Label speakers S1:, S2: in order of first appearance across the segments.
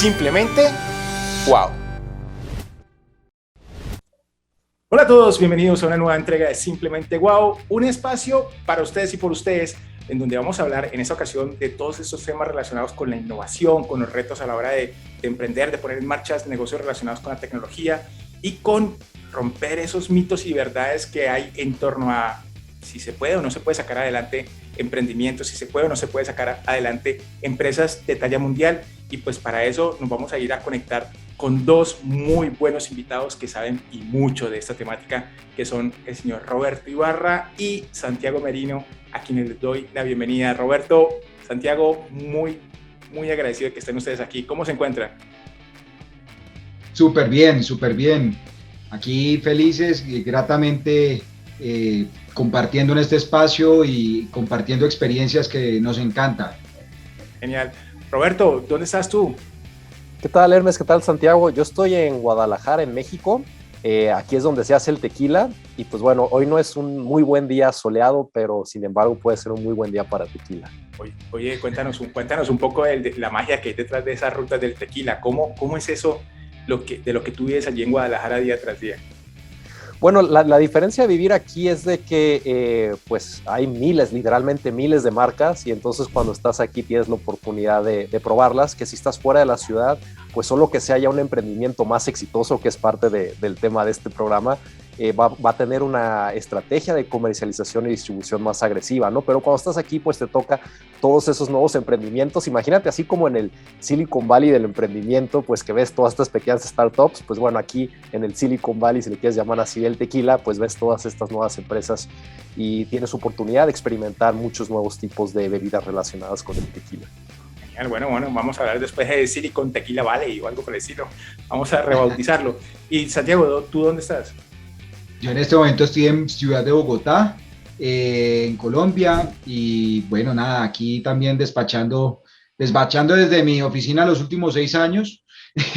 S1: simplemente wow. Hola a todos, bienvenidos a una nueva entrega de Simplemente Wow, un espacio para ustedes y por ustedes, en donde vamos a hablar en esta ocasión de todos estos temas relacionados con la innovación, con los retos a la hora de emprender, de poner en marcha negocios relacionados con la tecnología y con romper esos mitos y verdades que hay en torno a si se puede o no se puede sacar adelante emprendimientos, si se puede o no se puede sacar adelante empresas de talla mundial. Y pues para eso nos vamos a ir a conectar con dos muy buenos invitados que saben y mucho de esta temática, que son el señor Roberto Ibarra y Santiago Merino, a quienes les doy la bienvenida. Roberto, Santiago, muy agradecido de que estén ustedes aquí. ¿Cómo se encuentran?
S2: Súper bien, súper bien. Aquí felices y gratamente compartiendo en este espacio y compartiendo experiencias que nos encanta.
S1: Genial. Roberto, ¿dónde estás tú?
S3: ¿Qué tal, Hermes? ¿Qué tal, Santiago? Yo estoy en Guadalajara, en México. Aquí es donde se hace el tequila. Y pues bueno, hoy no es un muy buen día soleado, pero sin embargo puede ser un muy buen día para tequila.
S1: Oye, cuéntanos un poco de la magia que hay detrás de esas rutas del tequila. ¿Cómo es eso de lo que tú vives allí en Guadalajara día tras día?
S3: Bueno, la diferencia de vivir aquí es de que pues hay literalmente miles de marcas, y entonces cuando estás aquí tienes la oportunidad de probarlas, que si estás fuera de la ciudad, pues solo que sea ya un emprendimiento más exitoso, que es parte del tema de este programa, va a tener una estrategia de comercialización y distribución más agresiva, ¿no? Pero cuando estás aquí, pues te toca todos esos nuevos emprendimientos. Imagínate, así como en el Silicon Valley del emprendimiento, pues que ves todas estas pequeñas startups, pues bueno, aquí en el Silicon Valley, si le quieres llamar así el tequila, pues ves todas estas nuevas empresas y tienes oportunidad de experimentar muchos nuevos tipos de bebidas relacionadas con el tequila.
S1: Bueno, vamos a hablar después de Silicon Tequila Valley o algo por el estilo. Vamos a rebautizarlo. Y Santiago, ¿tú dónde estás?
S2: Yo en este momento estoy en Ciudad de Bogotá, en Colombia, y bueno, nada, aquí también despachando desde mi oficina los últimos 6 años,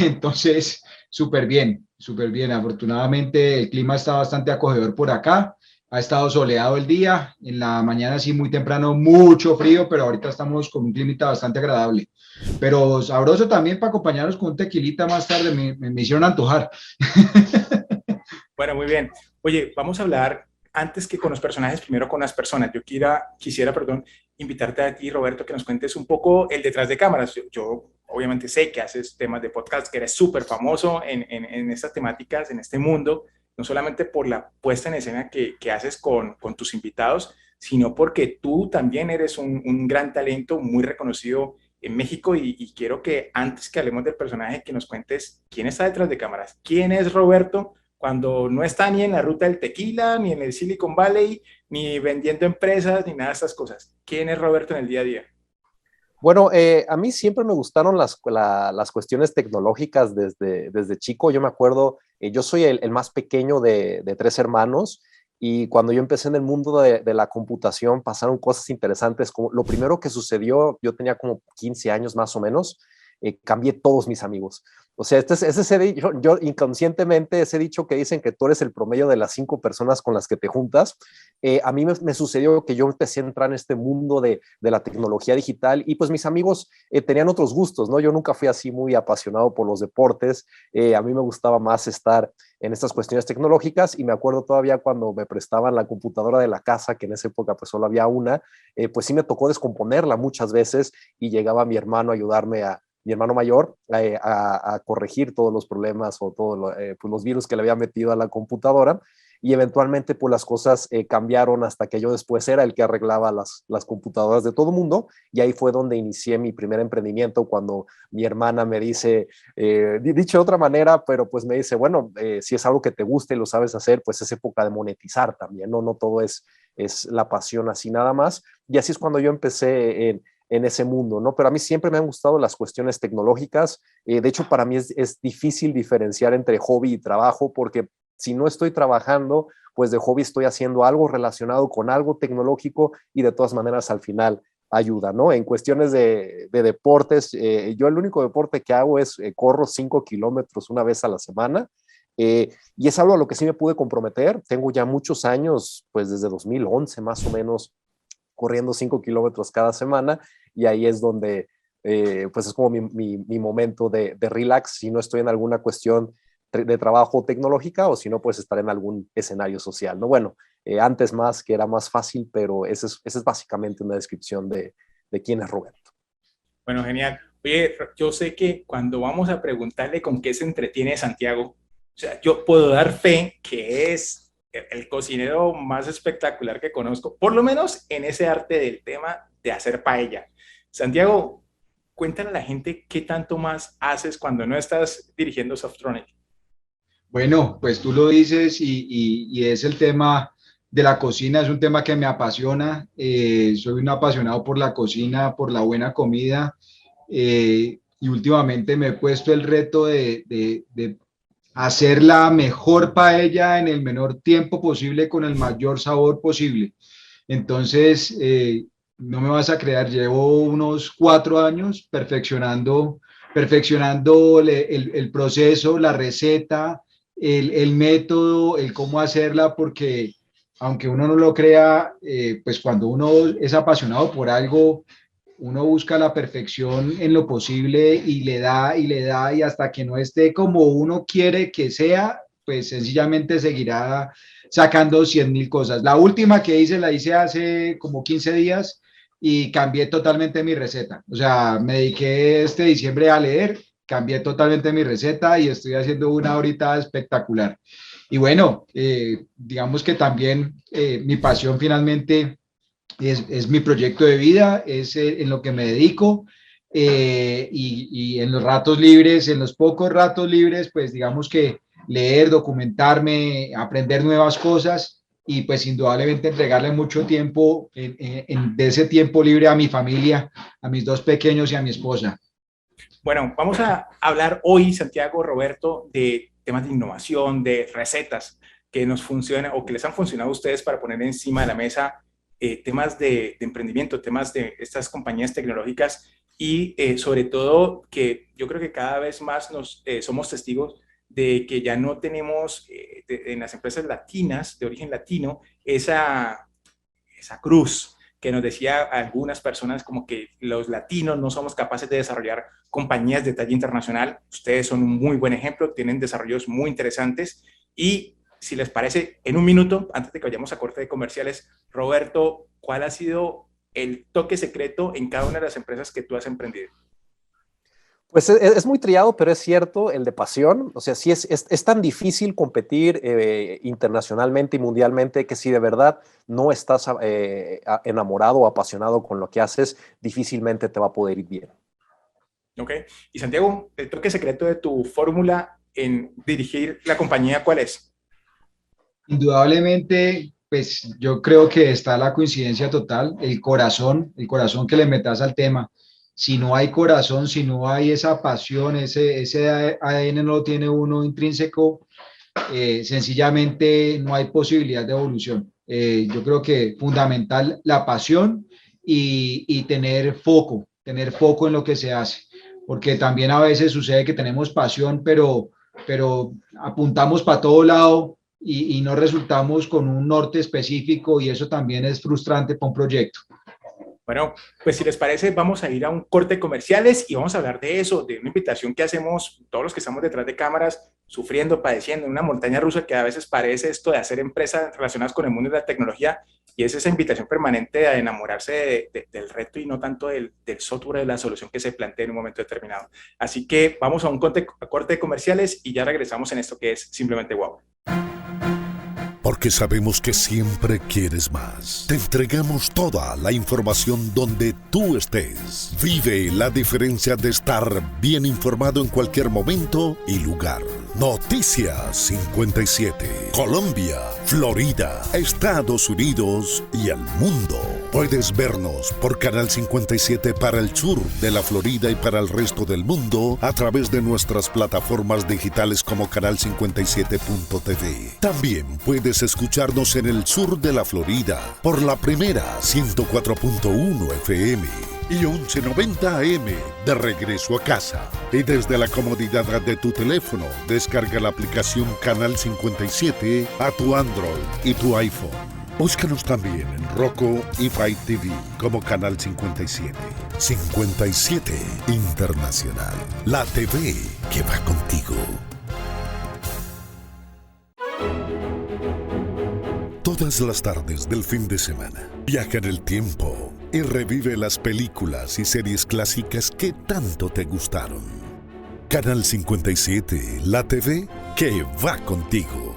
S2: entonces súper bien, súper bien. Afortunadamente el clima está bastante acogedor por acá, ha estado soleado el día, en la mañana sí muy temprano mucho frío, pero ahorita estamos con un clima bastante agradable, pero sabroso también para acompañarnos con un tequilita más tarde, me hicieron antojar.
S1: Bueno, muy bien. Oye, vamos a hablar antes que con los personajes, primero con las personas. Yo quisiera, invitarte a ti, Roberto, que nos cuentes un poco el detrás de cámaras. Yo obviamente sé que haces temas de podcast, que eres súper famoso en estas temáticas, en este mundo, no solamente por la puesta en escena que haces con tus invitados, sino porque tú también eres un gran talento, muy reconocido en México y quiero que antes que hablemos del personaje, que nos cuentes quién está detrás de cámaras, quién es Roberto cuando no está ni en la ruta del tequila, ni en el Silicon Valley, ni vendiendo empresas, ni nada de estas cosas. ¿Quién es Roberto en el día a día?
S3: Bueno, a mí siempre me gustaron las cuestiones tecnológicas desde chico. Yo me acuerdo, yo soy el más pequeño de 3 hermanos, y cuando yo empecé en el mundo de la computación pasaron cosas interesantes. Como lo primero que sucedió, yo tenía como 15 años más o menos, cambié todos mis amigos. O sea, yo inconscientemente, ese dicho que dicen que tú eres el promedio de las 5 personas con las que te juntas, a mí me sucedió que yo empecé a entrar en este mundo de la tecnología digital, y pues mis amigos tenían otros gustos, ¿no? Yo nunca fui así muy apasionado por los deportes, a mí me gustaba más estar en estas cuestiones tecnológicas, y me acuerdo todavía cuando me prestaban la computadora de la casa, que en esa época pues solo había una, pues sí me tocó descomponerla muchas veces, y llegaba mi hermano a ayudarme mi hermano mayor, a corregir todos los problemas o todos pues los virus que le había metido a la computadora, y eventualmente pues las cosas cambiaron hasta que yo después era el que arreglaba las computadoras de todo el mundo, y ahí fue donde inicié mi primer emprendimiento, cuando mi hermana me dice, dicho de otra manera, pero pues me dice, bueno, si es algo que te gusta y lo sabes hacer, pues es época de monetizar también, no todo es la pasión así nada más, y así es cuando yo empecé en ese mundo, ¿no? Pero a mí siempre me han gustado las cuestiones tecnológicas. De hecho, para mí es difícil diferenciar entre hobby y trabajo, porque si no estoy trabajando, pues de hobby estoy haciendo algo relacionado con algo tecnológico, y de todas maneras al final ayuda, ¿no? En cuestiones de deportes, yo el único deporte que hago es corro 5 kilómetros una vez a la semana, y es algo a lo que sí me pude comprometer. Tengo ya muchos años, pues desde 2011 más o menos, corriendo 5 kilómetros cada semana, y ahí es donde pues es como mi momento de relax, si no estoy en alguna cuestión de trabajo tecnológica o si no, pues estar en algún escenario social, ¿no? Bueno, antes más que era más fácil, pero esa es básicamente una descripción de quién es Roberto.
S1: Bueno, genial. Oye, yo sé que cuando vamos a preguntarle con qué se entretiene Santiago, o sea, yo puedo dar fe que es el cocinero más espectacular que conozco, por lo menos en ese arte del tema de hacer paella. Santiago, cuéntale a la gente qué tanto más haces cuando no estás dirigiendo Softronic.
S2: Bueno, pues tú lo dices y es el tema de la cocina, es un tema que me apasiona. Soy un apasionado por la cocina, por la buena comida, y últimamente me he puesto el reto de hacer la mejor paella en el menor tiempo posible con el mayor sabor posible. Entonces, no me vas a creer, llevo unos 4 años perfeccionando el proceso, la receta, el método, el cómo hacerla, porque aunque uno no lo crea, pues cuando uno es apasionado por algo, uno busca la perfección en lo posible y le da y le da y hasta que no esté como uno quiere que sea, pues sencillamente seguirá sacando 100.000 cosas. La última que hice la hice hace como 15 días y cambié totalmente mi receta. O sea, me dediqué este diciembre a leer, cambié totalmente mi receta y estoy haciendo una ahorita espectacular. Y bueno, digamos que también mi pasión finalmente es mi proyecto de vida, es en lo que me dedico, y en los ratos libres, en los pocos ratos libres, pues digamos que leer, documentarme, aprender nuevas cosas y pues indudablemente entregarle mucho tiempo de ese tiempo libre a mi familia, a mis 2 pequeños y a mi esposa.
S1: Bueno, vamos a hablar hoy, Santiago, Roberto, de temas de innovación, de recetas que nos funcionan o que les han funcionado a ustedes para poner encima de la mesa, temas de emprendimiento, temas de estas compañías tecnológicas y sobre todo que yo creo que cada vez más somos testigos de que ya no tenemos en las empresas latinas de origen latino esa cruz que nos decía algunas personas como que los latinos no somos capaces de desarrollar compañías de talla internacional. Ustedes son un muy buen ejemplo, tienen desarrollos muy interesantes y si les parece, en un minuto, antes de que vayamos a corte de comerciales, Roberto, ¿cuál ha sido el toque secreto en cada una de las empresas que tú has emprendido?
S3: Pues es muy trillado, pero es cierto, el de pasión. O sea, sí es tan difícil competir internacionalmente y mundialmente que si de verdad no estás enamorado o apasionado con lo que haces, difícilmente te va a poder ir bien.
S1: Ok. Y Santiago, el toque secreto de tu fórmula en dirigir la compañía, ¿cuál es?
S2: Indudablemente, pues yo creo que está la coincidencia total, el corazón que le metas al tema. Si no hay corazón, si no hay esa pasión, ese ADN no lo tiene uno intrínseco, sencillamente no hay posibilidad de evolución. Yo creo que fundamental la pasión y tener foco en lo que se hace, porque también a veces sucede que tenemos pasión, pero apuntamos para todo lado y no resultamos con un norte específico y eso también es frustrante para un proyecto.
S1: Bueno, pues si les parece, vamos a ir a un corte de comerciales y vamos a hablar de eso, de una invitación que hacemos todos los que estamos detrás de cámaras, sufriendo, padeciendo, una montaña rusa que a veces parece esto de hacer empresas relacionadas con el mundo de la tecnología y es esa invitación permanente a enamorarse del reto y no tanto del software, de la solución que se plantea en un momento determinado. Así que vamos a un corte de comerciales y ya regresamos en esto que es Simplemente Wow.
S4: Porque sabemos que siempre quieres más. Te entregamos toda la información donde tú estés. Vive la diferencia de estar bien informado en cualquier momento y lugar. Noticias 57. Colombia, Florida, Estados Unidos y el mundo. Puedes vernos por Canal 57 para el sur de la Florida y para el resto del mundo a través de nuestras plataformas digitales como canal57.tv. También puedes escucharnos en el sur de la Florida por la primera 104.1 FM y 1190 AM de regreso a casa. Y desde la comodidad de tu teléfono, descarga la aplicación Canal 57 a tu Android y tu iPhone. Búscanos también en Roku y Fight TV como Canal 57. 57 Internacional, la TV que va contigo. Todas las tardes del fin de semana, viaja en el tiempo y revive las películas y series clásicas que tanto te gustaron. Canal 57, la TV que va contigo.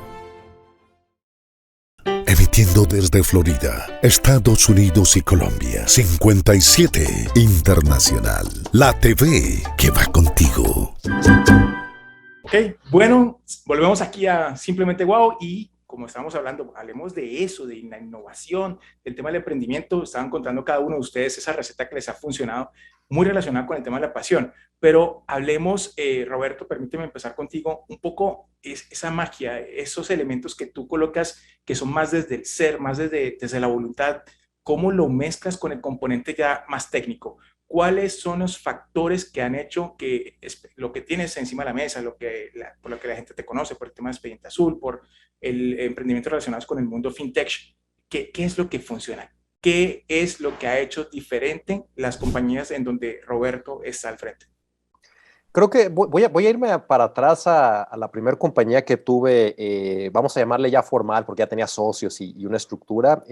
S4: Emitiendo desde Florida, Estados Unidos y Colombia. 57 Internacional, la TV que va contigo.
S1: Ok, bueno, volvemos aquí a Simplemente Guau y como estábamos hablando, hablemos de eso, de la innovación, del tema del emprendimiento. Estaban contando cada uno de ustedes esa receta que les ha funcionado, muy relacionada con el tema de la pasión. Pero hablemos, Roberto, permíteme empezar contigo, un poco esa magia, esos elementos que tú colocas, que son más desde el ser, más desde la voluntad, ¿cómo lo mezclas con el componente ya más técnico? ¿Cuáles son los factores que han hecho que lo que tienes encima de la mesa, por lo que la gente te conoce, por el tema de Expediente Azul, por el emprendimiento relacionado con el mundo fintech, ¿qué es lo que funciona? ¿Qué es lo que ha hecho diferente las compañías en donde Roberto está al frente?
S3: Creo que voy a irme para atrás a la primera compañía que tuve, vamos a llamarle ya formal, porque ya tenía socios y una estructura.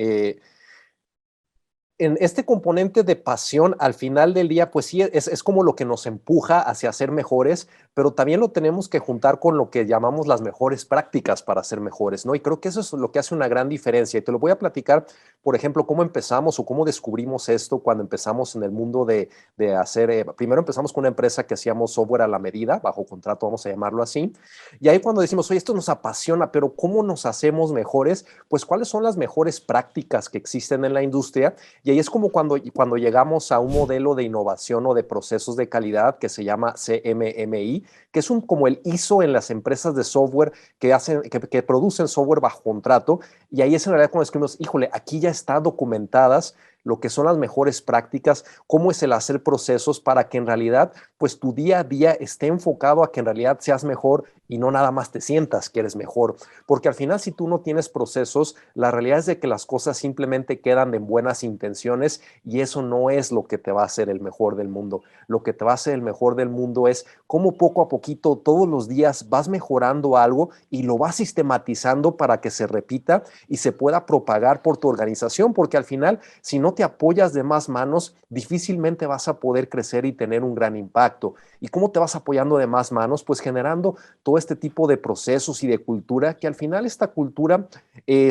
S3: En este componente de pasión, al final del día, pues sí, es como lo que nos empuja hacia ser mejores, pero también lo tenemos que juntar con lo que llamamos las mejores prácticas para ser mejores, ¿no? Y creo que eso es lo que hace una gran diferencia. Y te lo voy a platicar, por ejemplo, cómo empezamos o cómo descubrimos esto cuando empezamos en el mundo de hacer, primero empezamos con una empresa que hacíamos software a la medida, bajo contrato, vamos a llamarlo así. Y ahí cuando decimos, oye, esto nos apasiona, pero ¿cómo nos hacemos mejores? Pues, ¿cuáles son las mejores prácticas que existen en la industria? Y ahí es como cuando llegamos a un modelo de innovación o de procesos de calidad que se llama CMMI, que es como el ISO en las empresas de software que producen software bajo contrato. Y ahí es en realidad cuando escribimos, híjole, aquí ya está documentadas lo que son las mejores prácticas, cómo es el hacer procesos para que en realidad, pues tu día a día esté enfocado a que en realidad seas mejor y no nada más te sientas que eres mejor. Porque al final, si tú no tienes procesos, la realidad es de que las cosas simplemente quedan en buenas intenciones y eso no es lo que te va a hacer el mejor del mundo. Lo que te va a hacer el mejor del mundo es cómo poco a poquito, todos los días vas mejorando algo y lo vas sistematizando para que se repita y se pueda propagar por tu organización, porque al final, si no te apoyas de más manos, difícilmente vas a poder crecer y tener un gran impacto. ¿Y cómo te vas apoyando de más manos? Pues generando todo este tipo de procesos y de cultura, que al final esta cultura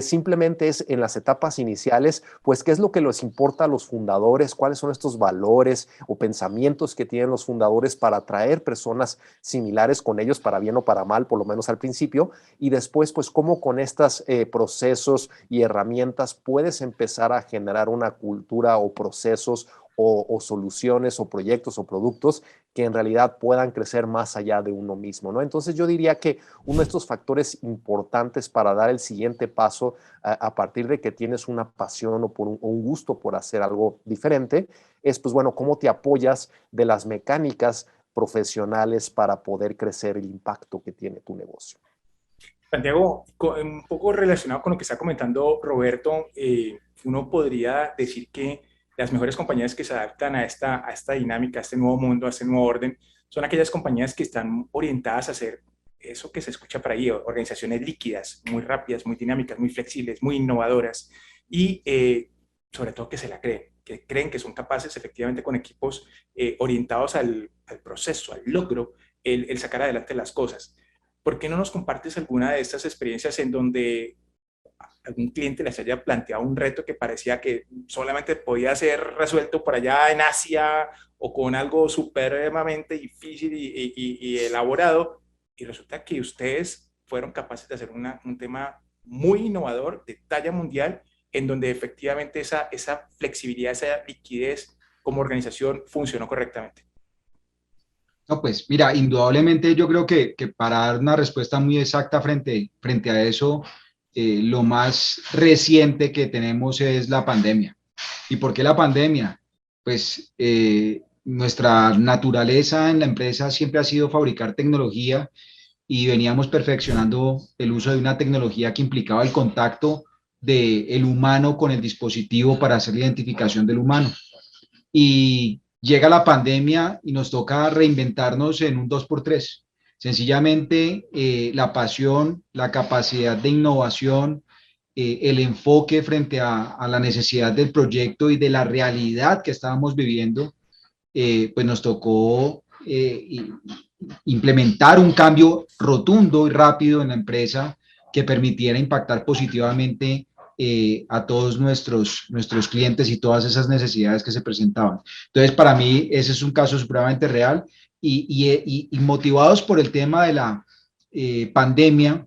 S3: simplemente es en las etapas iniciales, pues qué es lo que les importa a los fundadores, cuáles son estos valores o pensamientos que tienen los fundadores para atraer personas similares con ellos, para bien o para mal, por lo menos al principio, y después pues cómo con estos procesos y herramientas puedes empezar a generar una cultura o procesos o soluciones o proyectos o productos que en realidad puedan crecer más allá de uno mismo, ¿no? Entonces yo diría que uno de estos factores importantes para dar el siguiente paso a partir de que tienes una pasión o un gusto por hacer algo diferente es, pues bueno, cómo te apoyas de las mecánicas profesionales para poder crecer el impacto que tiene tu negocio.
S1: Santiago, un poco relacionado con lo que está comentando Roberto, uno podría decir que las mejores compañías que se adaptan a esta dinámica, a este nuevo mundo, a este nuevo orden, son aquellas compañías que están orientadas a hacer eso que se escucha por ahí, organizaciones líquidas, muy rápidas, muy dinámicas, muy flexibles, muy innovadoras y sobre todo que se la creen, que creen que son capaces efectivamente con equipos orientados al proceso, al logro, el sacar adelante las cosas. ¿Por qué no nos compartes alguna de estas experiencias en donde algún cliente les haya planteado un reto que parecía que solamente podía ser resuelto por allá en Asia o con algo supremamente difícil y elaborado, y resulta que ustedes fueron capaces de hacer un tema muy innovador de talla mundial en donde efectivamente esa flexibilidad, esa liquidez como organización funcionó correctamente?
S2: No, pues mira, indudablemente yo creo que para dar una respuesta muy exacta frente a eso, lo más reciente que tenemos es la pandemia. ¿Y por qué la pandemia? Pues nuestra naturaleza en la empresa siempre ha sido fabricar tecnología y veníamos perfeccionando el uso de una tecnología que implicaba el contacto del humano con el dispositivo para hacer la identificación del humano. Y llega la pandemia y nos toca reinventarnos en un 2x3. Sencillamente, la pasión, la capacidad de innovación, el enfoque frente a la necesidad del proyecto y de la realidad que estábamos viviendo, pues nos tocó implementar un cambio rotundo y rápido en la empresa que permitiera impactar positivamente a todos nuestros clientes y todas esas necesidades que se presentaban. Entonces, para mí, ese es un caso supremamente real y motivados por el tema de la pandemia,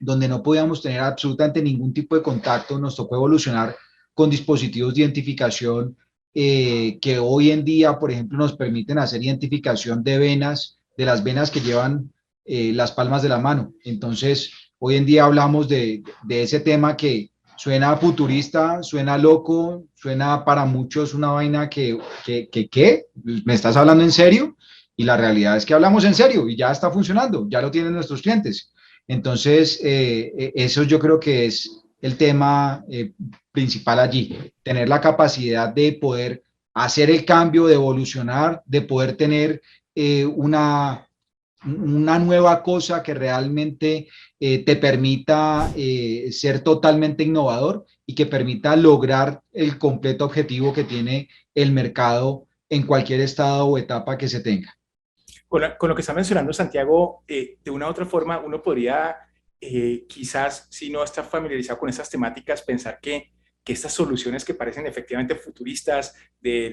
S2: donde no podíamos tener absolutamente ningún tipo de contacto, nos tocó evolucionar con dispositivos de identificación que hoy en día, por ejemplo, nos permiten hacer identificación de venas, de las venas que llevan las palmas de la mano. Entonces, hoy en día hablamos de ese tema que suena futurista, suena loco, suena para muchos una vaina ¿qué? ¿Me estás hablando en serio? Y la realidad es que hablamos en serio y ya está funcionando, ya lo tienen nuestros clientes. Entonces, eso yo creo que es el tema principal allí, tener la capacidad de poder hacer el cambio, de evolucionar, de poder tener una nueva cosa que realmente te permita ser totalmente innovador y que permita lograr el completo objetivo que tiene el mercado en cualquier estado o etapa que se tenga.
S1: Con lo que está mencionando Santiago, de una u otra forma, uno podría, quizás, si no está familiarizado con estas temáticas, pensar que estas soluciones que parecen efectivamente futuristas,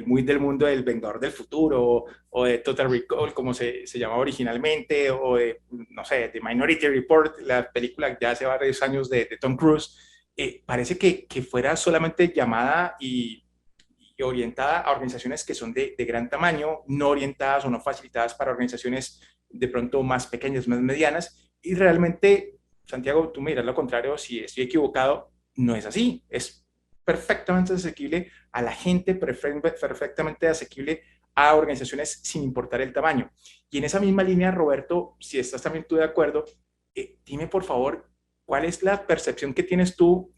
S1: muy del mundo del Vengador del Futuro, o de Total Recall, como se llamaba originalmente, o de, no sé, de Minority Report, la película ya hace varios años de Tom Cruise, parece que fuera solamente llamada y orientada a organizaciones que son de gran tamaño, no orientadas o no facilitadas para organizaciones de pronto más pequeñas, más medianas. Y realmente, Santiago, tú me dirás lo contrario, si estoy equivocado, no es así. Es perfectamente asequible a la gente, perfectamente asequible a organizaciones sin importar el tamaño. Y en esa misma línea, Roberto, si estás también tú de acuerdo, dime por favor, ¿cuál es la percepción que tienes tú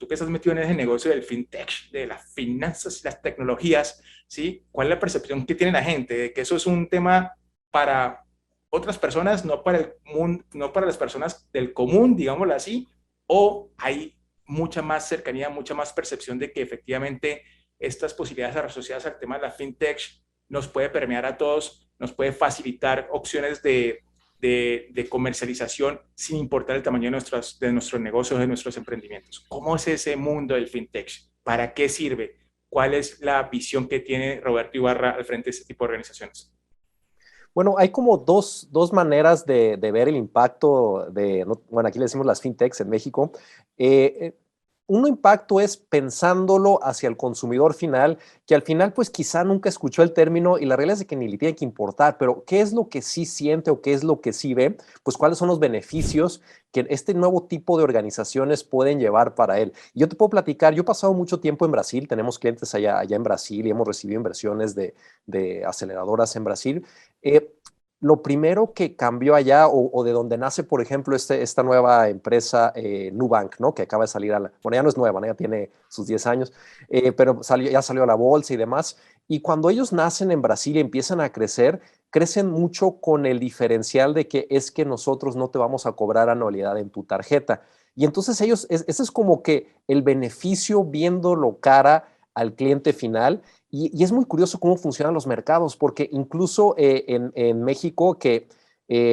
S1: que estás metido en ese negocio del fintech, de las finanzas y las tecnologías, ¿sí? ¿Cuál es la percepción que tiene la gente de que eso es un tema para otras personas, no para las personas del común, digámoslo así, o hay mucha más cercanía, mucha más percepción de que efectivamente estas posibilidades asociadas al tema de la fintech nos puede permear a todos, nos puede facilitar opciones de comercialización sin importar el tamaño de nuestros negocios, de nuestros emprendimientos? ¿Cómo es ese mundo del fintech? ¿Para qué sirve? ¿Cuál es la visión que tiene Roberto Ibarra al frente de este tipo de organizaciones?
S3: Bueno, hay como dos maneras de ver el impacto bueno, aquí le decimos las fintechs en México. Un impacto es pensándolo hacia el consumidor final, que al final pues quizá nunca escuchó el término y la realidad es que ni le tiene que importar, pero ¿qué es lo que sí siente o qué es lo que sí ve? Pues cuáles son los beneficios que este nuevo tipo de organizaciones pueden llevar para él. Y yo te puedo platicar, yo he pasado mucho tiempo en Brasil, tenemos clientes allá en Brasil y hemos recibido inversiones de aceleradoras en Brasil. Lo primero que cambió allá o de donde nace, por ejemplo, esta nueva empresa Nubank, ¿no? Que acaba de salir bueno, ya no es nueva, ¿no? Ya tiene sus 10 años, pero ya salió a la bolsa y demás. Y cuando ellos nacen en Brasil y empiezan a crecer, crecen mucho con el diferencial de que es que nosotros no te vamos a cobrar anualidad en tu tarjeta. Y entonces ese es como que el beneficio viéndolo cara al cliente final. Y es muy curioso cómo funcionan los mercados, porque incluso en México, que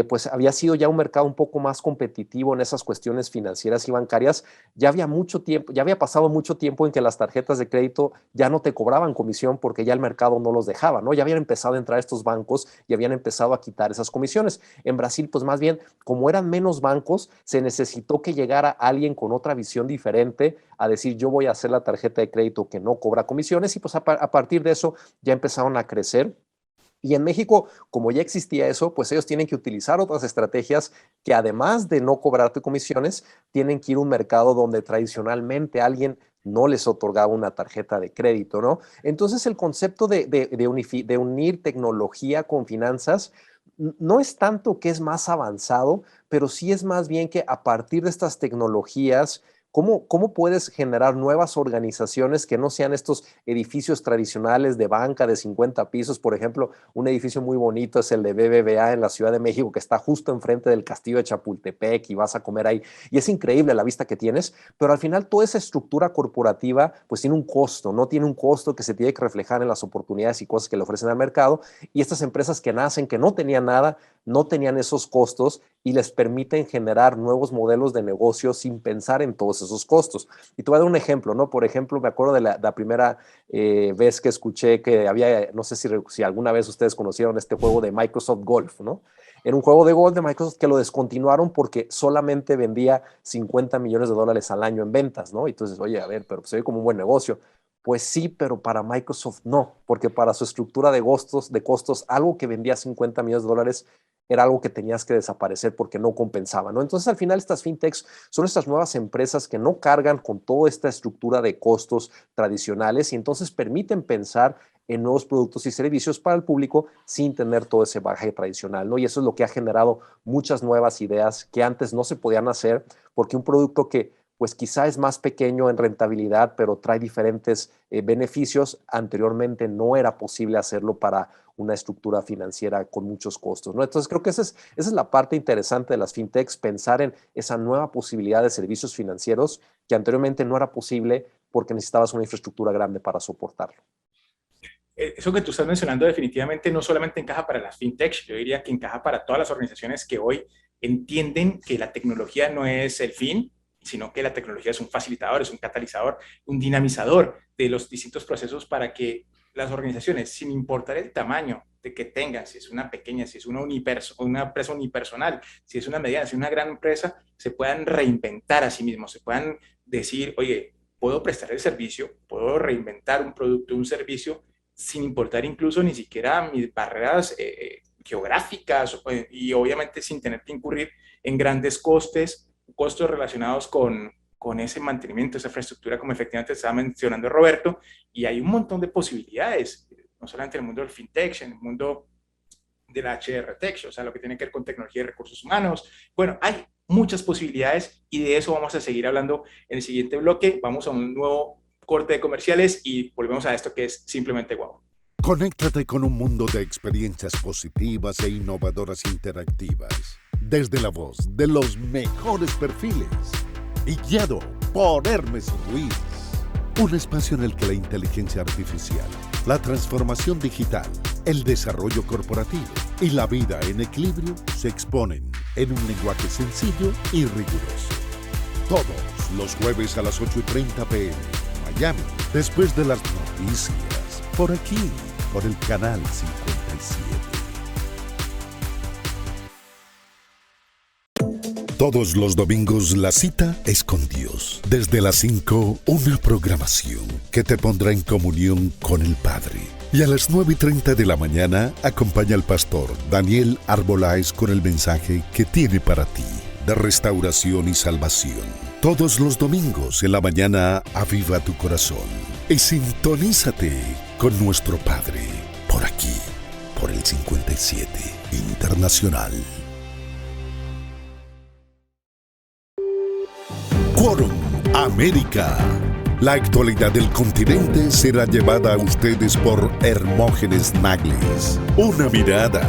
S3: pues había sido ya un mercado un poco más competitivo en esas cuestiones financieras y bancarias, ya había pasado mucho tiempo en que las tarjetas de crédito ya no te cobraban comisión porque ya el mercado no los dejaba, ¿no? Ya habían empezado a entrar estos bancos y habían empezado a quitar esas comisiones. En Brasil, pues más bien, como eran menos bancos, se necesitó que llegara alguien con otra visión diferente a decir, yo voy a hacer la tarjeta de crédito que no cobra comisiones, y pues a partir de eso ya empezaron a crecer. Y en México, como ya existía eso, pues ellos tienen que utilizar otras estrategias que, además de no cobrarte comisiones, tienen que ir a un mercado donde tradicionalmente alguien no les otorgaba una tarjeta de crédito, ¿no? Entonces el concepto de unir tecnología con finanzas no es tanto que es más avanzado, pero sí es más bien que a partir de estas tecnologías ¿Cómo puedes generar nuevas organizaciones que no sean estos edificios tradicionales de banca de 50 pisos? Por ejemplo, un edificio muy bonito es el de BBVA en la Ciudad de México, que está justo enfrente del castillo de Chapultepec y vas a comer ahí. Y es increíble la vista que tienes, pero al final toda esa estructura corporativa pues tiene un costo, ¿no? Tiene un costo que se tiene que reflejar en las oportunidades y cosas que le ofrecen al mercado. Y estas empresas que nacen, que no tenían nada, no tenían esos costos y les permiten generar nuevos modelos de negocio sin pensar en todos esos costos. Y te voy a dar un ejemplo, ¿no? Por ejemplo, me acuerdo de la primera vez que escuché que había, no sé si alguna vez ustedes conocieron este juego de Microsoft Golf, ¿no? Era un juego de golf de Microsoft que lo descontinuaron porque solamente vendía $50 millones al año en ventas, ¿no? Y entonces, oye, a ver, pero se ve como un buen negocio. Pues sí, pero para Microsoft no, porque para su estructura de costos, algo que vendía $50 millones era algo que tenías que desaparecer porque no compensaba, ¿no? Entonces, al final, estas fintechs son estas nuevas empresas que no cargan con toda esta estructura de costos tradicionales y entonces permiten pensar en nuevos productos y servicios para el público sin tener todo ese bagaje tradicional, ¿no? Y eso es lo que ha generado muchas nuevas ideas que antes no se podían hacer porque un producto que pues quizá es más pequeño en rentabilidad, pero trae diferentes beneficios. Anteriormente no era posible hacerlo para una estructura financiera con muchos costos, ¿no? Entonces creo que esa es la parte interesante de las fintechs, pensar en esa nueva posibilidad de servicios financieros que anteriormente no era posible porque necesitabas una infraestructura grande para soportarlo.
S1: Eso que tú estás mencionando definitivamente no solamente encaja para las fintechs, yo diría que encaja para todas las organizaciones que hoy entienden que la tecnología no es el fin, sino que la tecnología es un facilitador, es un catalizador, un dinamizador de los distintos procesos para que las organizaciones, sin importar el tamaño de que tengan, si es una pequeña, si es una empresa unipersonal, si es una mediana, si es una gran empresa, se puedan reinventar a sí mismos, se puedan decir, oye, puedo prestar el servicio, puedo reinventar un producto, un servicio, sin importar incluso ni siquiera mis barreras geográficas y obviamente sin tener que incurrir en grandes costos relacionados con ese mantenimiento, esa infraestructura, como efectivamente estaba mencionando Roberto, y hay un montón de posibilidades, no solamente en el mundo del fintech, en el mundo de la HR-Tech, o sea, lo que tiene que ver con tecnología y recursos humanos. Bueno, hay muchas posibilidades y de eso vamos a seguir hablando en el siguiente bloque. Vamos a un nuevo corte de comerciales y volvemos a esto que es Simplemente Guau.
S4: Conéctate con un mundo de experiencias positivas e innovadoras interactivas, desde la voz de los mejores perfiles y guiado por Hermes Ruiz. Un espacio en el que la inteligencia artificial, la transformación digital, el desarrollo corporativo y la vida en equilibrio se exponen en un lenguaje sencillo y riguroso. Todos los jueves a las 8:30 p.m. Miami, después de las noticias, por aquí, por el canal 57. Todos los domingos la cita es con Dios. Desde las 5, una programación que te pondrá en comunión con el Padre. Y a las 9:30 de la mañana, acompaña al pastor Daniel Arboláez con el mensaje que tiene para ti, de restauración y salvación. Todos los domingos en la mañana, aviva tu corazón y sintonízate con nuestro Padre, por aquí, por el 57 Internacional. Quórum América. La actualidad del continente será llevada a ustedes por Hermógenes Nagles. Una mirada,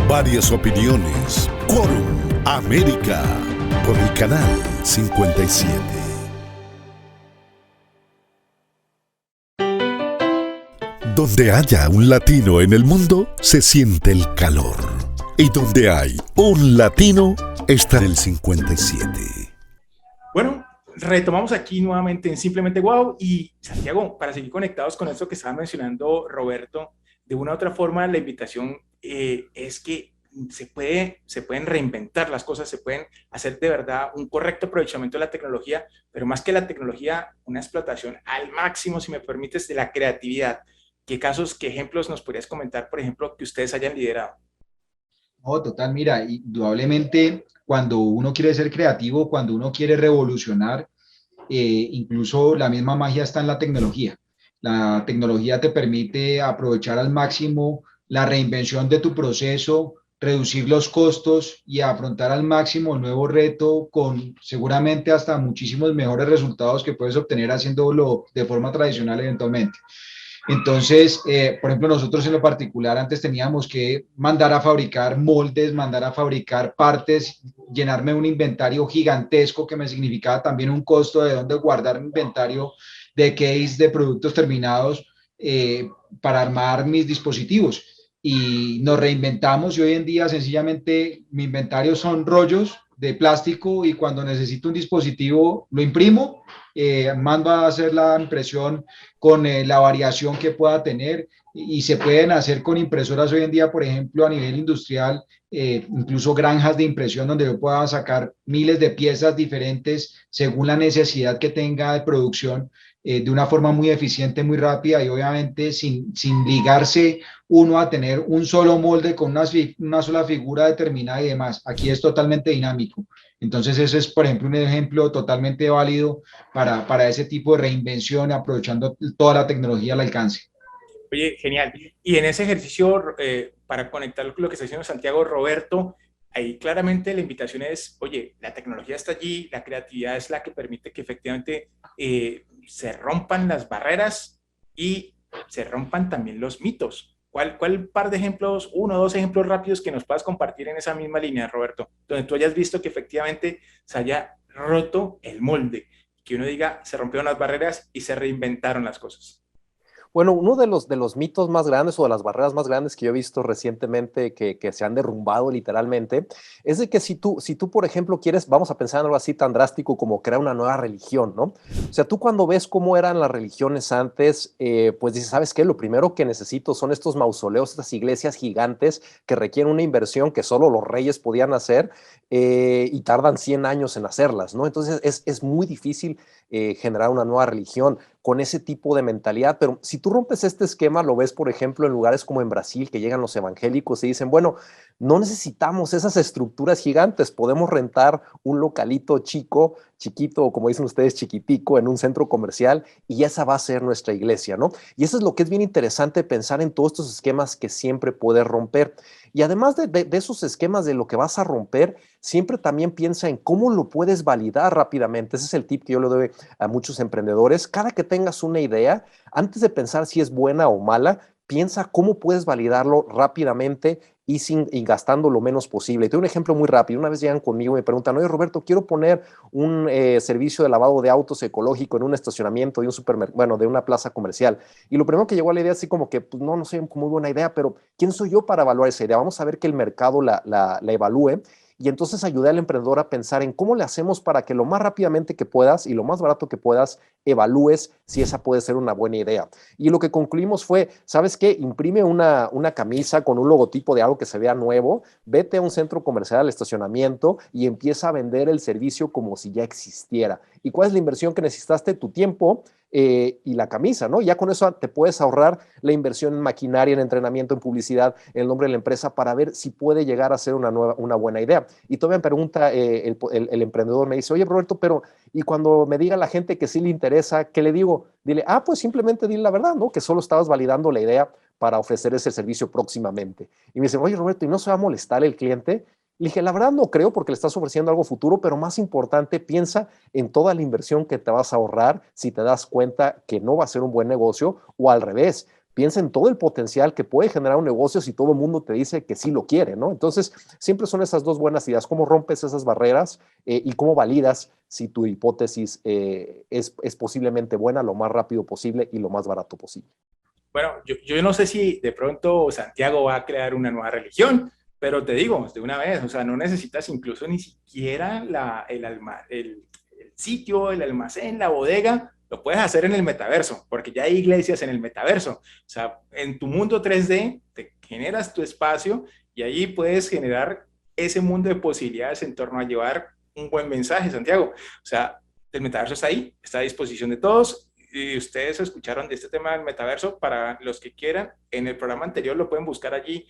S4: varias opiniones. Quórum América, por el canal 57. Donde haya un latino en el mundo, se siente el calor. Y donde hay un latino, está el 57.
S1: Bueno, retomamos aquí nuevamente en Simplemente Guau y Santiago, para seguir conectados con esto que estaba mencionando Roberto, de una u otra forma la invitación es que se pueden reinventar las cosas, se pueden hacer de verdad un correcto aprovechamiento de la tecnología, pero más que la tecnología, una explotación al máximo, si me permites, de la creatividad. ¿Qué casos, qué ejemplos nos podrías comentar, por ejemplo, que ustedes hayan liderado?
S2: No, total, mira, indudablemente cuando uno quiere ser creativo, cuando uno quiere revolucionar, incluso la misma magia está en la tecnología. La tecnología te permite aprovechar al máximo la reinvención de tu proceso, reducir los costos y afrontar al máximo el nuevo reto con seguramente hasta muchísimos mejores resultados que puedes obtener haciéndolo de forma tradicional eventualmente. Entonces, por ejemplo, nosotros en lo particular antes teníamos que mandar a fabricar moldes, mandar a fabricar partes, llenarme un inventario gigantesco que me significaba también un costo de dónde guardar mi inventario de case de productos terminados para armar mis dispositivos. Y nos reinventamos y hoy en día sencillamente mi inventario son rollos de plástico y cuando necesito un dispositivo lo imprimo, mando a hacer la impresión con la variación que pueda tener y se pueden hacer con impresoras hoy en día, por ejemplo, a nivel industrial, incluso granjas de impresión donde yo pueda sacar miles de piezas diferentes según la necesidad que tenga de producción de una forma muy eficiente, muy rápida y obviamente sin ligarse uno a tener un solo molde con una sola figura determinada y demás. Aquí es totalmente dinámico. Entonces, ese es, por ejemplo, un ejemplo totalmente válido para ese tipo de reinvención, aprovechando toda la tecnología al alcance.
S1: Oye, genial. Y en ese ejercicio, para conectar lo que está diciendo Santiago, Roberto, ahí claramente la invitación es, oye, la tecnología está allí, la creatividad es la que permite que efectivamente se rompan las barreras y se rompan también los mitos. ¿Cuál par de ejemplos, uno o dos ejemplos rápidos que nos puedas compartir en esa misma línea, Roberto, donde tú hayas visto que efectivamente se haya roto el molde, que uno diga, se rompieron las barreras y se reinventaron las cosas?
S3: Bueno, uno de los mitos más grandes o de las barreras más grandes que yo he visto recientemente que se han derrumbado literalmente es de que si tú, por ejemplo, quieres, vamos a pensar en algo así tan drástico como crear una nueva religión, ¿no? O sea, tú cuando ves cómo eran las religiones antes, pues dices, ¿sabes qué? Lo primero que necesito son estos mausoleos, estas iglesias gigantes que requieren una inversión que solo los reyes podían hacer y tardan 100 años en hacerlas, ¿no? Entonces es muy difícil generar una nueva religión con ese tipo de mentalidad, pero si tú rompes este esquema, lo ves, por ejemplo, en lugares como en Brasil, que llegan los evangélicos y dicen, bueno, no necesitamos esas estructuras gigantes, podemos rentar un localito chico, chiquito, o como dicen ustedes, chiquitico, en un centro comercial, y esa va a ser nuestra iglesia, ¿no? Y eso es lo que es bien interesante, pensar en todos estos esquemas que siempre puedes romper. Y además de esos esquemas de lo que vas a romper, siempre también piensa en cómo lo puedes validar rápidamente. Ese es el tip que yo le doy a muchos emprendedores. Cada que tengas una idea, antes de pensar si es buena o mala, piensa cómo puedes validarlo rápidamente y gastando lo menos posible. Y te doy un ejemplo muy rápido. Una vez llegan conmigo y me preguntan, oye Roberto, quiero poner un servicio de lavado de autos ecológico en un estacionamiento de un supermercado, bueno, de una plaza comercial. Y lo primero que llegó a la idea así como que, pues no sé, muy buena idea, pero ¿quién soy yo para evaluar esa idea? Vamos a ver que el mercado la evalúe y entonces ayudé al emprendedor a pensar en cómo le hacemos para que lo más rápidamente que puedas y lo más barato que puedas evalúes si esa puede ser una buena idea. Y lo que concluimos fue, ¿sabes qué? Imprime una camisa con un logotipo de algo que se vea nuevo, vete a un centro comercial, al estacionamiento y empieza a vender el servicio como si ya existiera. ¿Y cuál es la inversión que necesitaste? Tu tiempo y la camisa, ¿no? Ya con eso te puedes ahorrar la inversión en maquinaria, en entrenamiento, en publicidad, en el nombre de la empresa para ver si puede llegar a ser una buena idea. Y todavía me pregunta el emprendedor, me dice, oye Roberto, pero y cuando me diga la gente que sí le interesa, ¿qué le digo? Dile, pues simplemente dile la verdad, ¿no? Que solo estabas validando la idea para ofrecer ese servicio próximamente. Y me dice, oye Roberto, ¿y no se va a molestar el cliente? Le dije, la verdad no creo porque le estás ofreciendo algo futuro, pero más importante, piensa en toda la inversión que te vas a ahorrar si te das cuenta que no va a ser un buen negocio o al revés. Piensa en todo el potencial que puede generar un negocio si todo el mundo te dice que sí lo quiere, ¿no? Entonces, siempre son esas dos buenas ideas, cómo rompes esas barreras y cómo validas si tu hipótesis es posiblemente buena lo más rápido posible y lo más barato posible.
S1: Bueno, yo no sé si de pronto Santiago va a crear una nueva religión, pero te digo, de una vez, o sea, no necesitas incluso ni siquiera el sitio, el almacén, la bodega, lo puedes hacer en el metaverso, porque ya hay iglesias en el metaverso. O sea, en tu mundo 3D te generas tu espacio y allí puedes generar ese mundo de posibilidades en torno a llevar un buen mensaje, Santiago. O sea, el metaverso está ahí, está a disposición de todos. Y ustedes escucharon de este tema del metaverso, para los que quieran, en el programa anterior lo pueden buscar allí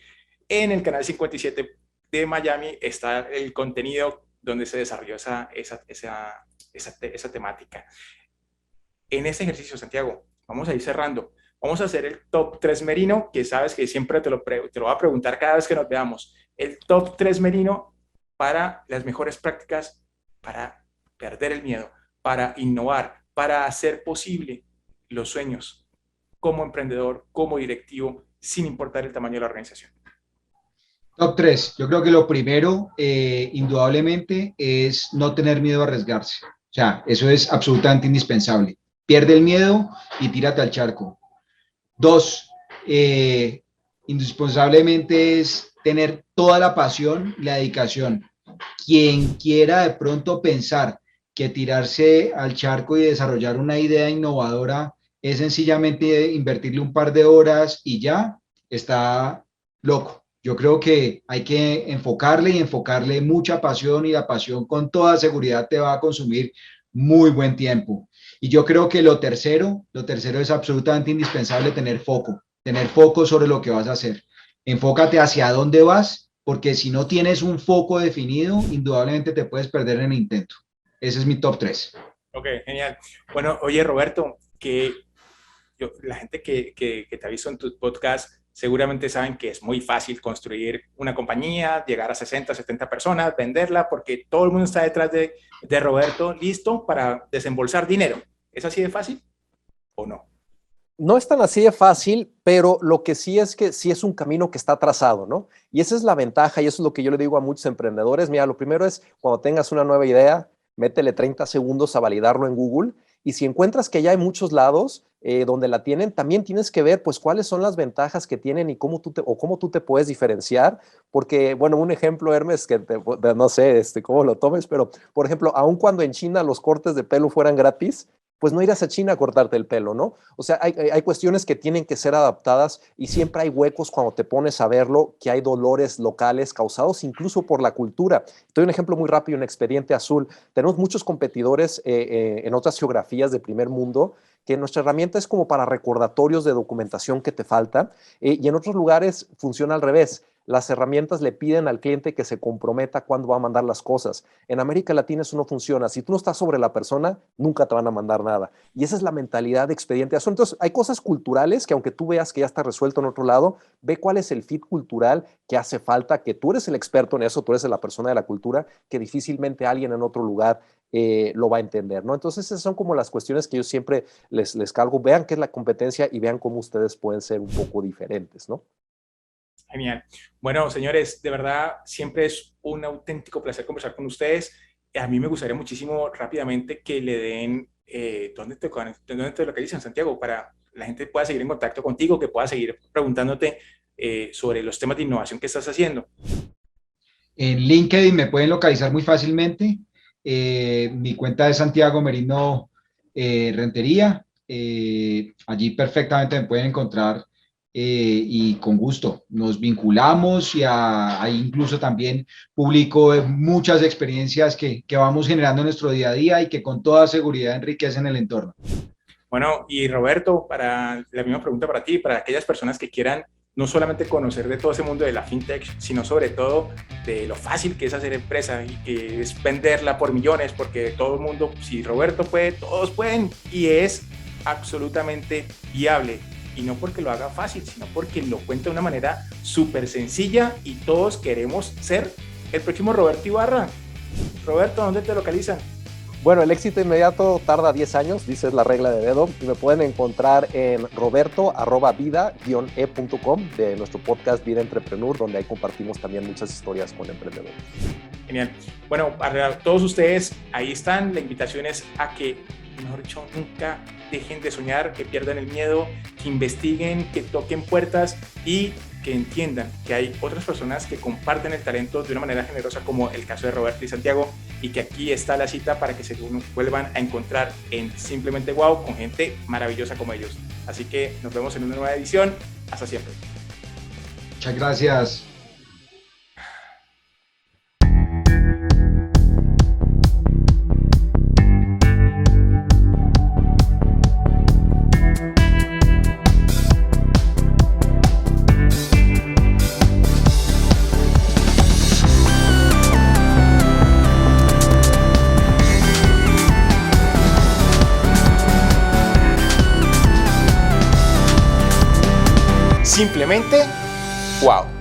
S1: en el canal 57 de Miami, está el contenido donde se desarrolló esa temática. En este ejercicio, Santiago, vamos a ir cerrando. Vamos a hacer el top 3 Merino, que sabes que siempre te lo voy a preguntar cada vez que nos veamos. el top 3 Merino para las mejores prácticas para perder el miedo, para innovar, para hacer posible los sueños como emprendedor, como directivo, sin importar el tamaño de la organización.
S2: Top 3. Yo creo que lo primero, indudablemente, es no tener miedo a arriesgarse. O sea, eso es absolutamente indispensable. Pierde el miedo y tírate al charco. 2, indispensablemente es tener toda la pasión y la dedicación. Quien quiera de pronto pensar que tirarse al charco y desarrollar una idea innovadora es sencillamente invertirle un par de horas y ya está loco. Yo creo que hay que enfocarle mucha pasión, y la pasión con toda seguridad te va a consumir muy buen tiempo. Y yo creo que lo tercero es absolutamente indispensable tener foco sobre lo que vas a hacer. Enfócate hacia dónde vas, porque si no tienes un foco definido, indudablemente te puedes perder en el intento. Ese es mi top 3.
S1: Ok, genial. Bueno, oye, Roberto, la gente que te ha visto en tu podcast seguramente saben que es muy fácil construir una compañía, llegar a 60, 70 personas, venderla, porque todo el mundo está detrás de Roberto, listo para desembolsar dinero. ¿Es así de fácil o no?
S3: No es tan así de fácil, pero lo que sí es que sí es un camino que está trazado, ¿no? Y esa es la ventaja, y eso es lo que yo le digo a muchos emprendedores. Mira, lo primero es cuando tengas una nueva idea, métele 30 segundos a validarlo en Google, y si encuentras que ya hay muchos lados donde la tienen, también tienes que ver pues cuáles son las ventajas que tienen y cómo tú te puedes diferenciar, porque bueno, un ejemplo, Hermes, que no sé cómo lo tomes, pero por ejemplo, aun cuando en China los cortes de pelo fueran gratis, pues no irás a China a cortarte el pelo, ¿no? O sea, hay cuestiones que tienen que ser adaptadas, y siempre hay huecos cuando te pones a verlo, que hay dolores locales causados incluso por la cultura. Te doy un ejemplo muy rápido, un expediente azul. Tenemos muchos competidores en otras geografías de primer mundo, que nuestra herramienta es como para recordatorios de documentación que te falta, y en otros lugares funciona al revés. Las herramientas le piden al cliente que se comprometa cuándo va a mandar las cosas. En América Latina eso no funciona. Si tú no estás sobre la persona, nunca te van a mandar nada. Y esa es la mentalidad de expediente azul. Entonces, hay cosas culturales que aunque tú veas que ya está resuelto en otro lado, ve cuál es el fit cultural que hace falta, que tú eres el experto en eso, tú eres la persona de la cultura, que difícilmente alguien en otro lugar lo va a entender, ¿no? Entonces, esas son como las cuestiones que yo siempre les cargo. Vean qué es la competencia y vean cómo ustedes pueden ser un poco diferentes, ¿no?
S1: Genial. Bueno, señores, de verdad, siempre es un auténtico placer conversar con ustedes. A mí me gustaría muchísimo rápidamente que le den dónde te localizan, Santiago, para la gente pueda seguir en contacto contigo, que pueda seguir preguntándote sobre los temas de innovación que estás haciendo.
S2: En LinkedIn me pueden localizar muy fácilmente. Mi cuenta es Santiago Merino Rentería. Allí perfectamente me pueden encontrar. Y con gusto nos vinculamos, y ahí incluso también publico muchas experiencias que vamos generando en nuestro día a día y que con toda seguridad enriquecen el entorno.
S1: Bueno, y Roberto, para la misma pregunta para ti, para aquellas personas que quieran no solamente conocer de todo ese mundo de la fintech, sino sobre todo de lo fácil que es hacer empresa y que es venderla por millones, porque todo el mundo, si Roberto puede, todos pueden, y es absolutamente viable. Y no porque lo haga fácil, sino porque lo cuenta de una manera súper sencilla, y todos queremos ser el próximo Roberto Ibarra. Roberto, ¿dónde te localizan?
S3: Bueno, el éxito inmediato tarda 10 años, dice la regla de dedo, y me pueden encontrar en roberto@vida-e.com, de nuestro podcast Vida Entrepreneur, donde ahí compartimos también muchas historias con emprendedores.
S1: Genial. Bueno, para todos ustedes, ahí están. La invitación es a que, mejor dicho, nunca dejen de soñar, que pierdan el miedo, que investiguen, que toquen puertas y que entiendan que hay otras personas que comparten el talento de una manera generosa, como el caso de Roberto y Santiago, y que aquí está la cita para que se vuelvan a encontrar en Simplemente Wow con gente maravillosa como ellos. Así que nos vemos en una nueva edición. Hasta siempre.
S2: Muchas gracias.
S1: Simplemente, wow.